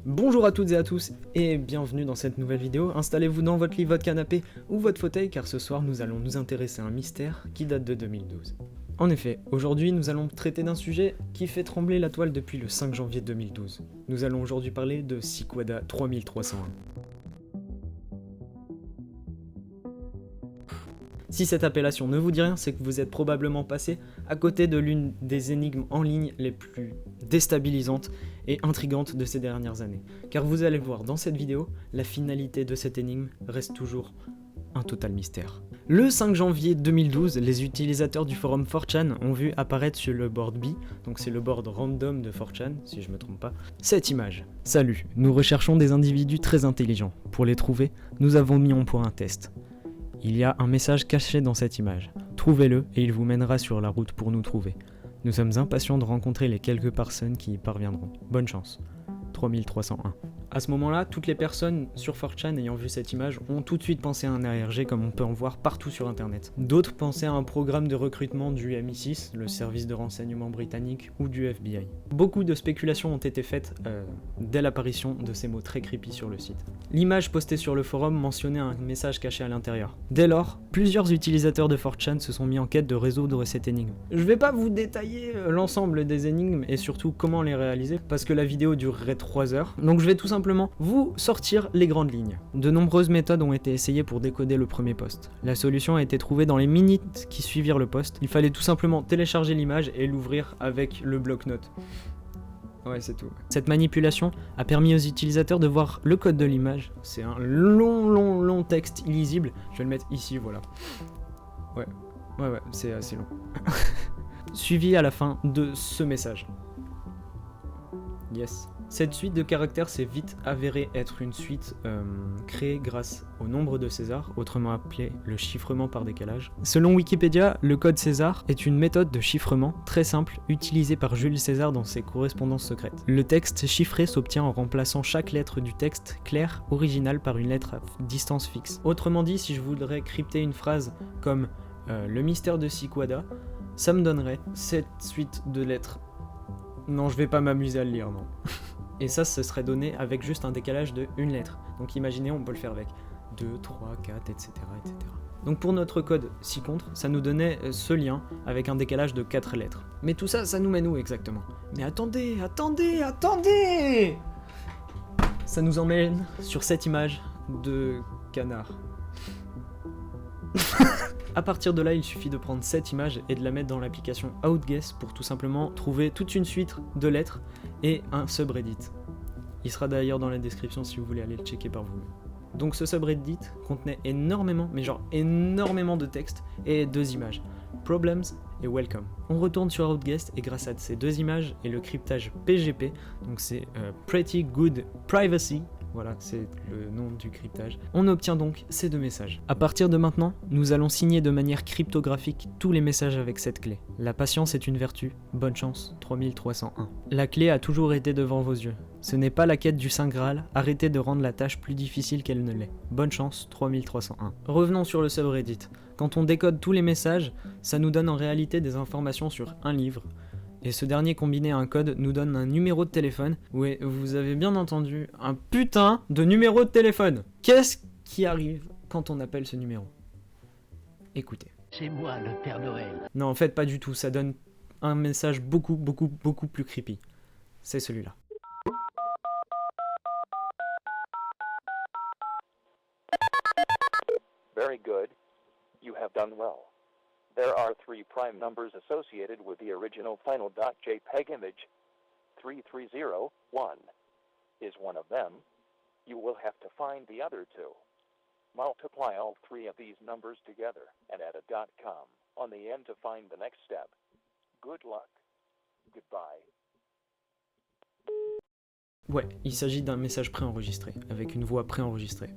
Bonjour à toutes et à tous et bienvenue dans cette nouvelle vidéo. Installez-vous dans votre lit, votre canapé ou votre fauteuil car ce soir nous allons nous intéresser à un mystère qui date de 2012. En effet, aujourd'hui nous allons traiter d'un sujet qui fait trembler la toile depuis le 5 janvier 2012. Nous allons aujourd'hui parler de Sequada 3301. Si cette appellation ne vous dit rien, c'est que vous êtes probablement passé à côté de l'une des énigmes en ligne les plus déstabilisantes et intrigantes de ces dernières années. Car vous allez le voir dans cette vidéo, la finalité de cette énigme reste toujours un total mystère. Le 5 janvier 2012, les utilisateurs du forum 4chan ont vu apparaître sur le board B, donc c'est le board random de 4chan, si je me trompe pas, cette image. Salut, nous recherchons des individus très intelligents. Pour les trouver, nous avons mis en point un test. Il y a un message caché dans cette image. Trouvez-le et il vous mènera sur la route pour nous trouver. Nous sommes impatients de rencontrer les quelques personnes qui y parviendront. Bonne chance. 3301. À ce moment-là, toutes les personnes sur 4chan ayant vu cette image ont tout de suite pensé à un ARG comme on peut en voir partout sur internet. D'autres pensaient à un programme de recrutement du MI6, le service de renseignement britannique, ou du FBI. Beaucoup de spéculations ont été faites dès l'apparition de ces mots très creepy sur le site. L'image postée sur le forum mentionnait un message caché à l'intérieur. Dès lors, plusieurs utilisateurs de 4chan se sont mis en quête de résoudre cette énigme. Je vais pas vous détailler l'ensemble des énigmes et surtout comment les réaliser, parce que la vidéo durerait 3 heures, donc je vais tout simplement vous sortir les grandes lignes. De nombreuses méthodes ont été essayées pour décoder le premier post. La solution a été trouvée dans les minutes qui suivirent le post. Il fallait tout simplement télécharger l'image et l'ouvrir avec le bloc-notes. Ouais, c'est tout. Cette manipulation a permis aux utilisateurs de voir le code de l'image. C'est un long texte illisible. Je vais le mettre ici, voilà. Ouais, c'est assez long. Suivi à la fin de ce message. Yes. Cette suite de caractères s'est vite avérée être une suite créée grâce au nombre de César, autrement appelé le chiffrement par décalage. Selon Wikipédia, le code César est une méthode de chiffrement très simple utilisée par Jules César dans ses correspondances secrètes. Le texte chiffré s'obtient en remplaçant chaque lettre du texte clair original par une lettre à distance fixe. Autrement dit, si je voudrais crypter une phrase comme le mystère de Sequada, ça me donnerait cette suite de lettres. Non, je vais pas m'amuser à le lire, non. Et ça, ce serait donné avec juste un décalage de une lettre. Donc imaginez, on peut le faire avec 2, 3, 4, etc. etc. Donc pour notre code ci-contre, ça nous donnait ce lien avec un décalage de 4 lettres. Mais tout ça, ça nous mène où exactement? Mais attendez! Ça nous emmène sur cette image de canard. A partir de là, il suffit de prendre cette image et de la mettre dans l'application Outguess pour tout simplement trouver toute une suite de lettres et un subreddit. Il sera d'ailleurs dans la description si vous voulez aller le checker par vous-même. Donc ce subreddit contenait énormément, mais genre énormément de textes et 2 images. Problems et Welcome. On retourne sur Outguess et grâce à ces 2 images et le cryptage PGP, donc c'est Pretty Good Privacy, voilà, c'est le nom du cryptage. On obtient donc ces 2 messages. À partir de maintenant, nous allons signer de manière cryptographique tous les messages avec cette clé. La patience est une vertu. Bonne chance, 3301. La clé a toujours été devant vos yeux. Ce n'est pas la quête du Saint Graal, arrêtez de rendre la tâche plus difficile qu'elle ne l'est. Bonne chance, 3301. Revenons sur le subreddit. Quand on décode tous les messages, ça nous donne en réalité des informations sur un livre. Et ce dernier combiné à un code nous donne un numéro de téléphone. Oui, vous avez bien entendu, un putain de numéro de téléphone. Qu'est-ce qui arrive quand on appelle ce numéro? Écoutez. C'est moi le Père Noël. Non, en fait, pas du tout. Ça donne un message beaucoup plus creepy. C'est celui-là. Very good. You have done well. There are 3 prime numbers associated with the original final .jpeg image. 3301 is one of them. You will have to find the other 2. Multiply all 3 of these numbers together and add a .com on the end to find the next step. Good luck. Goodbye. Ouais, il s'agit d'un message préenregistré, avec une voix préenregistrée.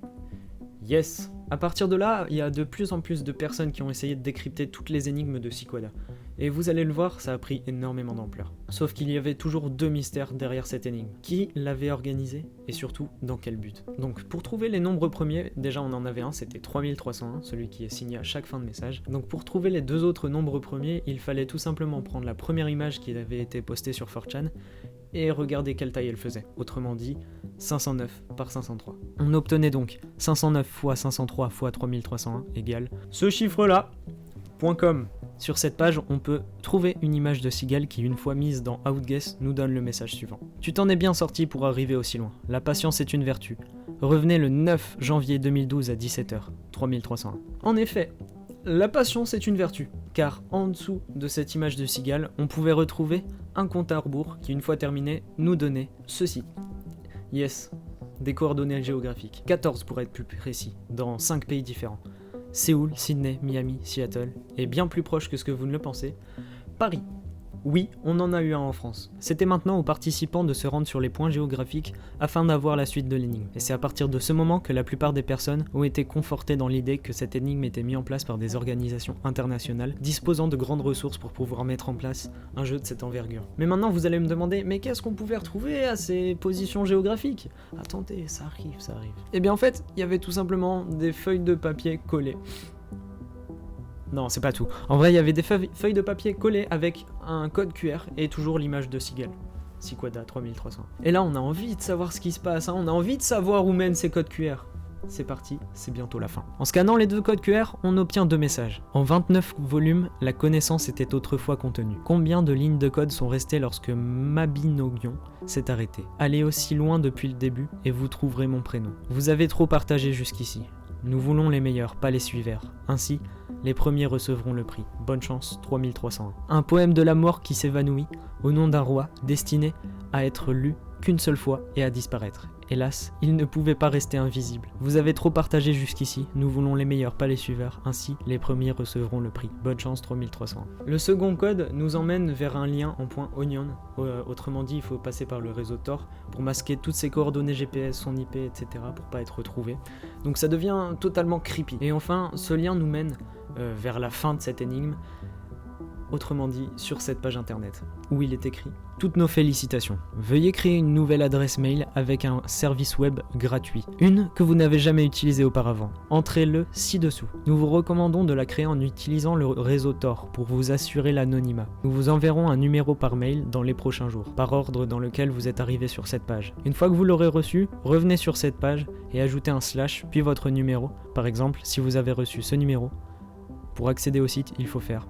Yes! À partir de là, il y a de plus en plus de personnes qui ont essayé de décrypter toutes les énigmes de Sequada. Et vous allez le voir, ça a pris énormément d'ampleur. Sauf qu'il y avait toujours 2 mystères derrière cette énigme. Qui l'avait organisée et surtout dans quel but? Donc pour trouver les nombres premiers, déjà on en avait un, c'était 3301, celui qui est signé à chaque fin de message. Donc pour trouver les 2 autres nombres premiers, il fallait tout simplement prendre la première image qui avait été postée sur 4chan et regardez quelle taille elle faisait, autrement dit 509 par 503. On obtenait donc 509 fois 503 fois 3301 égale ce chiffre-là, .com. Sur cette page, on peut trouver une image de cigale qui, une fois mise dans Outguess, nous donne le message suivant. Tu t'en es bien sorti pour arriver aussi loin. La patience est une vertu. Revenez le 9 janvier 2012 à 17h, 3301. En effet, la patience est une vertu, car en dessous de cette image de cigale, on pouvait retrouver un compte à rebours qui, une fois terminé, nous donnait ceci. Yes, des coordonnées géographiques. 14 pour être plus précis, dans 5 pays différents. Séoul, Sydney, Miami, Seattle, et bien plus proche que ce que vous ne le pensez, Paris. Oui, on en a eu un en France. C'était maintenant aux participants de se rendre sur les points géographiques afin d'avoir la suite de l'énigme. Et c'est à partir de ce moment que la plupart des personnes ont été confortées dans l'idée que cette énigme était mise en place par des organisations internationales disposant de grandes ressources pour pouvoir mettre en place un jeu de cette envergure. Mais maintenant vous allez me demander, mais qu'est-ce qu'on pouvait retrouver à ces positions géographiques? Attendez, ça arrive. Et bien en fait, il y avait tout simplement des feuilles de papier collées. Non, c'est pas tout. En vrai, il y avait des feuilles de papier collées avec un code QR et toujours l'image de cigale. Siquada 3300. Et là, on a envie de savoir ce qui se passe, hein. On a envie de savoir où mènent ces codes QR. C'est parti, c'est bientôt la fin. En scannant les 2 codes QR, on obtient 2 messages. En 29 volumes, la connaissance était autrefois contenue. Combien de lignes de code sont restées lorsque Mabinogion s'est arrêté? Allez aussi loin depuis le début et vous trouverez mon prénom. Vous avez trop partagé jusqu'ici. Nous voulons les meilleurs, pas les suiveurs. Ainsi, les premiers recevront le prix. Bonne chance, 3301. Un poème de la mort qui s'évanouit au nom d'un roi destiné à être lu qu'une seule fois et à disparaître. Hélas, il ne pouvait pas rester invisible. Vous avez trop partagé jusqu'ici, nous voulons les meilleurs, pas les suiveurs. Ainsi, les premiers recevront le prix. Bonne chance, 3300. Le second code nous emmène vers un lien en point onion. Autrement dit, il faut passer par le réseau Tor pour masquer toutes ses coordonnées GPS, son IP, etc. pour pas être retrouvé. Donc ça devient totalement creepy. Et enfin, ce lien nous mène vers la fin de cette énigme. Autrement dit, sur cette page internet, où il est écrit « Toutes nos félicitations. Veuillez créer une nouvelle adresse mail avec un service web gratuit. Une que vous n'avez jamais utilisée auparavant. Entrez-le ci-dessous. Nous vous recommandons de la créer en utilisant le réseau Tor pour vous assurer l'anonymat. Nous vous enverrons un numéro par mail dans les prochains jours, par ordre dans lequel vous êtes arrivé sur cette page. Une fois que vous l'aurez reçu, revenez sur cette page et ajoutez un slash, puis votre numéro. Par exemple, si vous avez reçu ce numéro, pour accéder au site, il faut faire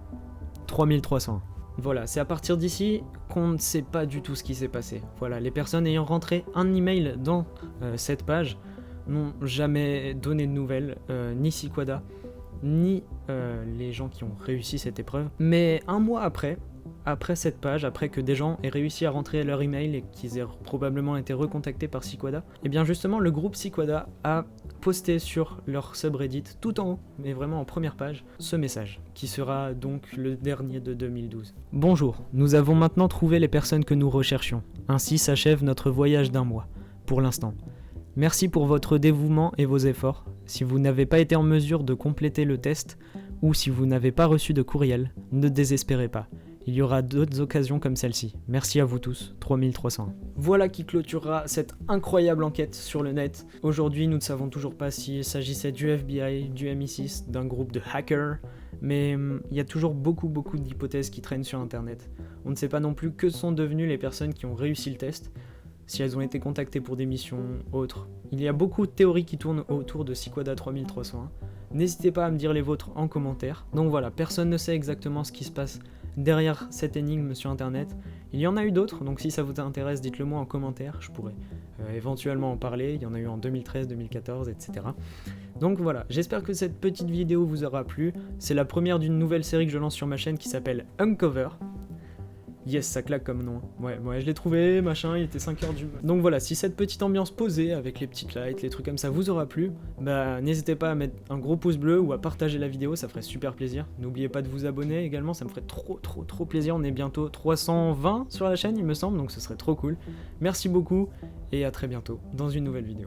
3300. Voilà, c'est à partir d'ici qu'on ne sait pas du tout ce qui s'est passé. Voilà, les personnes ayant rentré un email dans cette page n'ont jamais donné de nouvelles, ni Siquada, ni les gens qui ont réussi cette épreuve. Mais un mois après cette page, après que des gens aient réussi à rentrer leur email et qu'ils aient probablement été recontactés par Siquada, et bien justement le groupe Siquada a posté sur leur subreddit tout en haut, mais vraiment en première page, ce message, qui sera donc le dernier de 2012. Bonjour, nous avons maintenant trouvé les personnes que nous recherchions. Ainsi s'achève notre voyage d'1 mois, pour l'instant. Merci pour votre dévouement et vos efforts. Si vous n'avez pas été en mesure de compléter le test, ou si vous n'avez pas reçu de courriel, ne désespérez pas. Il y aura d'autres occasions comme celle-ci. Merci à vous tous, 3300. Voilà qui clôturera cette incroyable enquête sur le net. Aujourd'hui, nous ne savons toujours pas s'il s'agissait du FBI, du MI6, d'un groupe de hackers, mais il y a toujours beaucoup d'hypothèses qui traînent sur internet. On ne sait pas non plus que sont devenues les personnes qui ont réussi le test, si elles ont été contactées pour des missions autres. Il y a beaucoup de théories qui tournent autour de Siquada 3301. N'hésitez pas à me dire les vôtres en commentaire. Donc voilà, personne ne sait exactement ce qui se passe derrière cette énigme sur internet. Il y en a eu d'autres, donc si ça vous intéresse, dites-le moi en commentaire, je pourrais éventuellement en parler. Il y en a eu en 2013, 2014, etc. Donc voilà, j'espère que cette petite vidéo vous aura plu. C'est la première d'une nouvelle série que je lance sur ma chaîne qui s'appelle Uncover. Yes, ça claque comme nom. Ouais, je l'ai trouvé, machin, il était 5h du mat. Donc voilà, si cette petite ambiance posée, avec les petites lights, les trucs comme ça, vous aura plu, bah n'hésitez pas à mettre un gros pouce bleu ou à partager la vidéo, ça ferait super plaisir. N'oubliez pas de vous abonner également, ça me ferait trop plaisir. On est bientôt 320 sur la chaîne, il me semble, donc ce serait trop cool. Merci beaucoup, et à très bientôt dans une nouvelle vidéo.